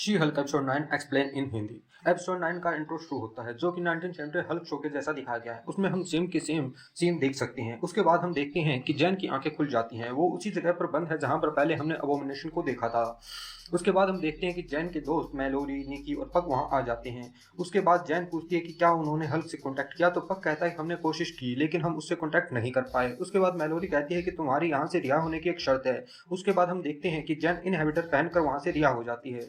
She Hulk episode 9 explain in Hindi. Episode 9 का intro शुरू होता है जो कि 1970 हल्क शो के जैसा दिखाया गया है। उसमें हम सेम के सेम सीन देख सकते हैं। उसके बाद हम देखते हैं कि जैन की आंखें खुल जाती हैं। वो उसी जगह पर बंद है जहां पर पहले हमने अबोमिनेशन को देखा था। उसके बाद हम देखते हैं कि जैन के दोस्त मैलोरी, निकी और पग वहां आ जाते हैं। उसके बाद जैन पूछती है कि क्या उन्होंने हल्क से कॉन्टैक्ट किया, तो पग कहता है कि हमने कोशिश की लेकिन हम उससे कॉन्टैक्ट नहीं कर पाए। उसके बाद मैलोरी कहती है कि तुम्हारी यहाँ से रिहा होने की एक शर्त है। उसके बाद हम देखते हैं कि जैन इनहेबिटर पहनकर वहां से रिहा हो जाती है।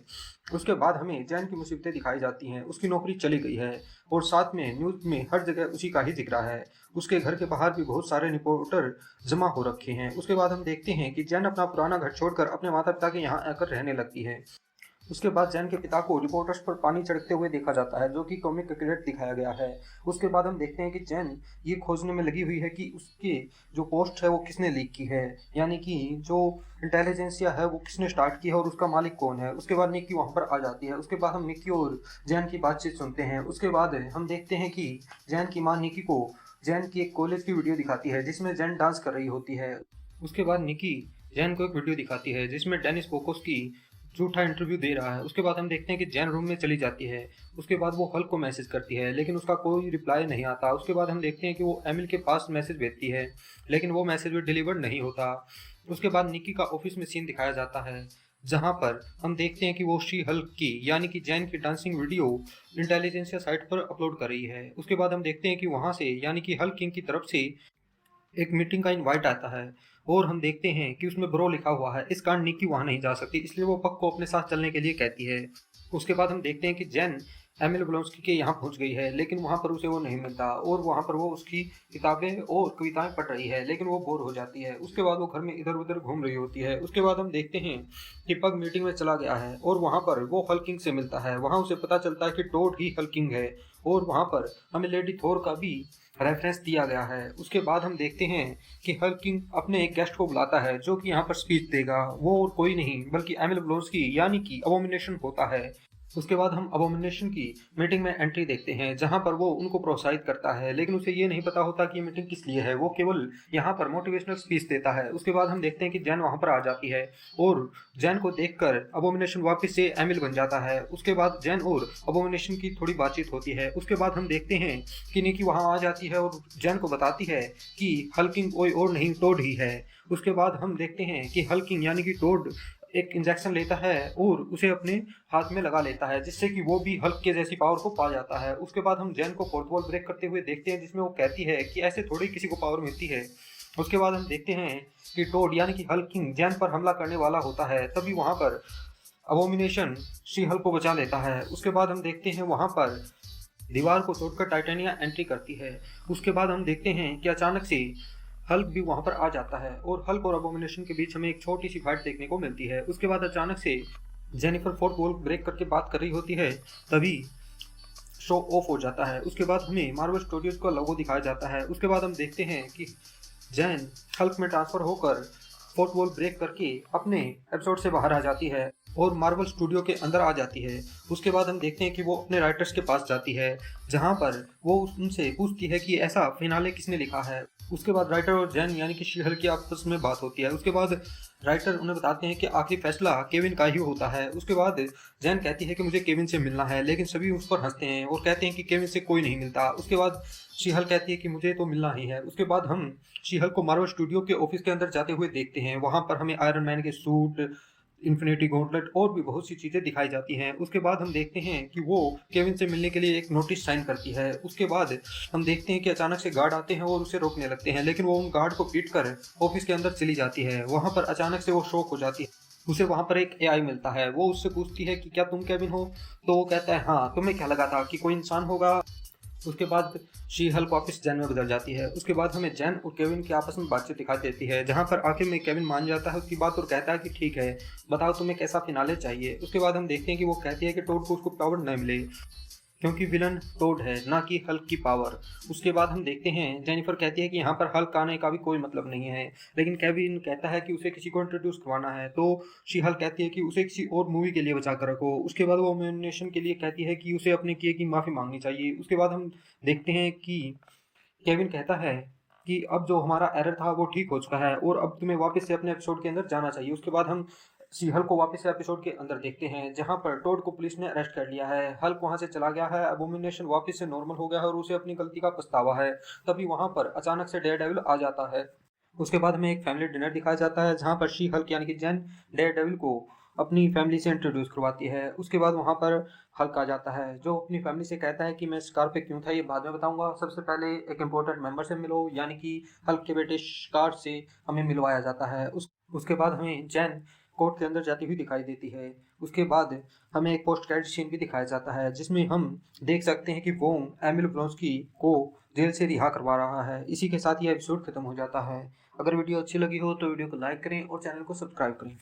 उसके बाद हमें जैन की मुसीबतें दिखाई जाती हैं। उसकी नौकरी चली गई है और साथ में न्यूज़ में हर जगह उसी का ही जिक्र है। उसके घर के बाहर भी बहुत सारे रिपोर्टर जमा हो रखे हैं। उसके बाद हम देखते हैं कि जैन अपना पुराना घर छोड़कर अपने माता पिता के यहाँ आकर रहने लगती है। उसके बाद जैन के पिता को रिपोर्टर्स पर पानी छिड़कते हुए देखा जाता है जो कि कॉमिक क्रेडिट दिखाया गया है। उसके बाद हम देखते हैं कि जैन ये खोजने में लगी हुई है कि उसके जो पोस्ट है वो किसने लीक की है, यानी कि जो इंटेलिजेंसिया है वो किसने स्टार्ट की है और उसका मालिक कौन है। उसके बाद निक्की वहां पर आ जाती है। उसके बाद हम निक्की और जैन की बातचीत सुनते हैं। उसके बाद हम देखते हैं कि जैन की माँ निक्की को जैन की एक कॉलेज की वीडियो दिखाती है जिसमें जैन डांस कर रही होती है। उसके बाद निक्की जैन को एक वीडियो दिखाती है जिसमें डेनिस पोकोस की झूठा इंटरव्यू दे रहा है। उसके बाद हम देखते हैं कि जैन रूम में चली जाती है। उसके बाद वो हल्क को मैसेज करती है लेकिन उसका कोई रिप्लाई नहीं आता। उसके बाद हम देखते हैं कि वो एमिल के पास मैसेज भेजती है लेकिन वो मैसेज भी डिलीवर नहीं होता। उसके बाद निक्की का ऑफिस में सीन दिखाया जाता है जहां पर हम देखते हैं कि वो शी हल्क की यानी कि जैन की डांसिंग वीडियो इंटेलिजेंसिया साइट पर अपलोड कर रही है। उसके बाद हम देखते हैं कि वहां से यानी कि हल्क किंग की तरफ से एक मीटिंग का इनवाइट आता है और हम देखते हैं कि उसमें ब्रो लिखा हुआ है। इस कारण निक्की वहां नहीं जा सकती, इसलिए वो पक को अपने साथ चलने के लिए कहती है। उसके बाद हम देखते हैं कि जैन एमिल ब्लोंस्की के यहाँ पहुंच गई है लेकिन वहां पर उसे वो नहीं मिलता और वहां पर वो उसकी किताबें और कविताएं पढ़ रही है लेकिन वो बोर हो जाती है। उसके बाद वो घर में इधर उधर घूम रही होती है। उसके बाद हम देखते हैं कि पग मीटिंग में चला गया है और वहां पर वो हल्किंग से मिलता है। वहां उसे पता चलता है कि टोड ही हल्किंग है और वहां पर हमें लेडी थोर का भी रेफरेंस दिया गया है। उसके बाद हम देखते हैं कि हल्किंग अपने एक गेस्ट को बुलाता है जो कि यहाँ पर स्पीच देगा। वो और कोई नहीं बल्कि एमिल ब्लोंस्की यानी कि अबोमिनेशन होता है। उसके बाद हम अबोमिनेशन की मीटिंग में एंट्री देखते हैं जहां पर वो उनको प्रोत्साहित करता है लेकिन उसे ये नहीं पता होता कि ये मीटिंग किस लिए है। वो केवल यहाँ पर मोटिवेशनल स्पीच देता है। उसके बाद हम देखते हैं कि जैन वहां पर आ जाती है और जैन को देखकर अबोमिनेशन वापस से एमिल बन जाता है। उसके बाद जैन और अबोमिनेशन की थोड़ी बातचीत होती है। उसके बाद हम देखते हैं कि निकी वहां आ जाती है और जैन को बताती है कि हल्किंग कोई और नहीं टोड ही है। उसके बाद हम देखते हैं कि हल्किंग यानी कि टोड एक इंजेक्शन लेता है और उसे अपने हाथ में लगा लेता है जिससे कि वो भी हल्क के जैसी पावर को पा जाता है। उसके बाद हम जैन को फोर्थ वॉल ब्रेक करते हुए देखते हैं जिसमें वो कहती है कि ऐसे थोड़ी किसी को पावर मिलती है। उसके बाद हम देखते हैं कि टोड यानी कि हल्किंग जैन पर हमला करने वाला होता है, तभी वहां पर अबोमिनेशन शी हल्क को बचा लेता है। उसके बाद हम देखते हैं वहां पर दीवार को तोड़कर टाइटेनिया एंट्री करती है। उसके बाद हम देखते हैं कि अचानक से हल्क भी वहां पर आ जाता है और हल्क और अबोमिनेशन के बीच हमें एक छोटी सी फाइट देखने को मिलती है। उसके बाद अचानक से जेनिफर फोर्थ वॉल ब्रेक करके बात कर रही होती है, तभी शो ऑफ हो जाता है। उसके बाद हमें मार्वल स्टूडियोज का लोगो दिखाया जाता है। उसके बाद हम देखते हैं कि जैन हल्क में ट्रांसफर होकर फोर्थ वॉल ब्रेक करके अपने एपिसोड से बाहर आ जाती है और मार्वल स्टूडियो के अंदर आ जाती है। उसके बाद हम देखते हैं कि वो अपने राइटर्स के पास जाती है जहां पर वो उनसे पूछती है कि ऐसा फिनाले किसने लिखा है। उसके बाद राइटर और जैन यानी कि शी हल्क की आपस में बात होती है। उसके बाद राइटर उन्हें बताते हैं कि आखिरी फैसला केविन का ही होता है। उसके बाद जैन कहती है कि मुझे केविन से मिलना है लेकिन सभी उस पर हंसते हैं और कहते हैं कि केविन से कोई नहीं मिलता। उसके बाद शी हल्क कहती है कि मुझे तो मिलना ही है। उसके बाद हम शी हल्क को मार्वल स्टूडियो के ऑफिस के अंदर जाते हुए देखते हैं। वहां पर हमें आयरन मैन के सूट, इन्फिनिटी गॉन्टलेट और भी बहुत सी चीजें दिखाई जाती हैं। उसके बाद हम देखते हैं कि वो केविन से मिलने के लिए एक नोटिस साइन करती है। उसके बाद हम देखते हैं कि अचानक से गार्ड आते हैं और उसे रोकने लगते हैं लेकिन वो उन गार्ड को पीट कर ऑफिस के अंदर चली जाती है। वहां पर अचानक से वो शॉक हो जाती है। उसे वहां पर एक एआई मिलता है। वो उससे पूछती है कि क्या तुम केविन हो, तो वो कहता है हाँ, तुम्हें क्या लगा था कि कोई इंसान होगा। उसके बाद शी हल्क वापस जैन में बदल जाती है। उसके बाद हमें जैन और केविन की आपस में बातचीत दिखाई देती है जहां पर आखिर में केविन मान जाता है उसकी बात और कहता है कि ठीक है, बताओ तुम्हें कैसा फिनाले चाहिए। उसके बाद हम देखते हैं कि वो कहती है कि टोड को उसको पावर न मिले क्योंकि विलन टोड है ना कि हल्क की पावर। उसके बाद हम देखते हैं जेनिफर कहती है कि यहाँ पर हल्क आने का भी कोई मतलब नहीं है लेकिन केविन कहता है कि उसे किसी को इंट्रोड्यूस करवाना है, तो शी हल्क कहती है कि उसे किसी और मूवी के लिए बचा कर रखो। उसके बाद वो नॉमिनेशन के लिए कहती है कि उसे अपने किए की माफ़ी मांगनी चाहिए। उसके बाद हम देखते हैं कि केविन कहता है कि अब जो हमारा एरर था वो ठीक हो चुका है और अब तुम्हें वापस से अपने एपिसोड के अंदर जाना चाहिए। उसके बाद हम सी हल्क को वापस से एपिसोड के अंदर देखते हैं जहां पर टोड को पुलिस ने अरेस्ट कर लिया है। हल्क वहां से चला गया है, अबोमिनेशन वापस से नॉर्मल हो गया है और उसे अपनी गलती का पछतावा है। तभी वहां पर अचानक से डेयरडेविल आ जाता है। उसके बाद हमें एक फैमिली डिनर दिखाया जाता है जहां पर शी हल्क यानी कि जेन डेयरडेविल को अपनी फैमिली से इंट्रोड्यूस करवाती है। उसके बाद वहां पर हल्क आ जाता है जो अपनी फैमिली से कहता है कि मैं स्कार पे क्यों था ये बाद में बताऊंगा, सबसे पहले एक इम्पोर्टेंट मेंबर से मिलो, यानी कि हल्क के बेटे स्कार से हमें मिलवाया जाता है। उसके बाद हमें जैन कोर्ट के अंदर जाती हुई दिखाई देती है। उसके बाद हमें एक पोस्ट क्रेडिट सीन भी दिखाया जाता है जिसमें हम देख सकते हैं कि वो एमिल ब्रोंस्की को जेल से रिहा करवा रहा है। इसी के साथ ये एपिसोड खत्म हो जाता है। अगर वीडियो अच्छी लगी हो तो वीडियो को लाइक करें और चैनल को सब्सक्राइब करें।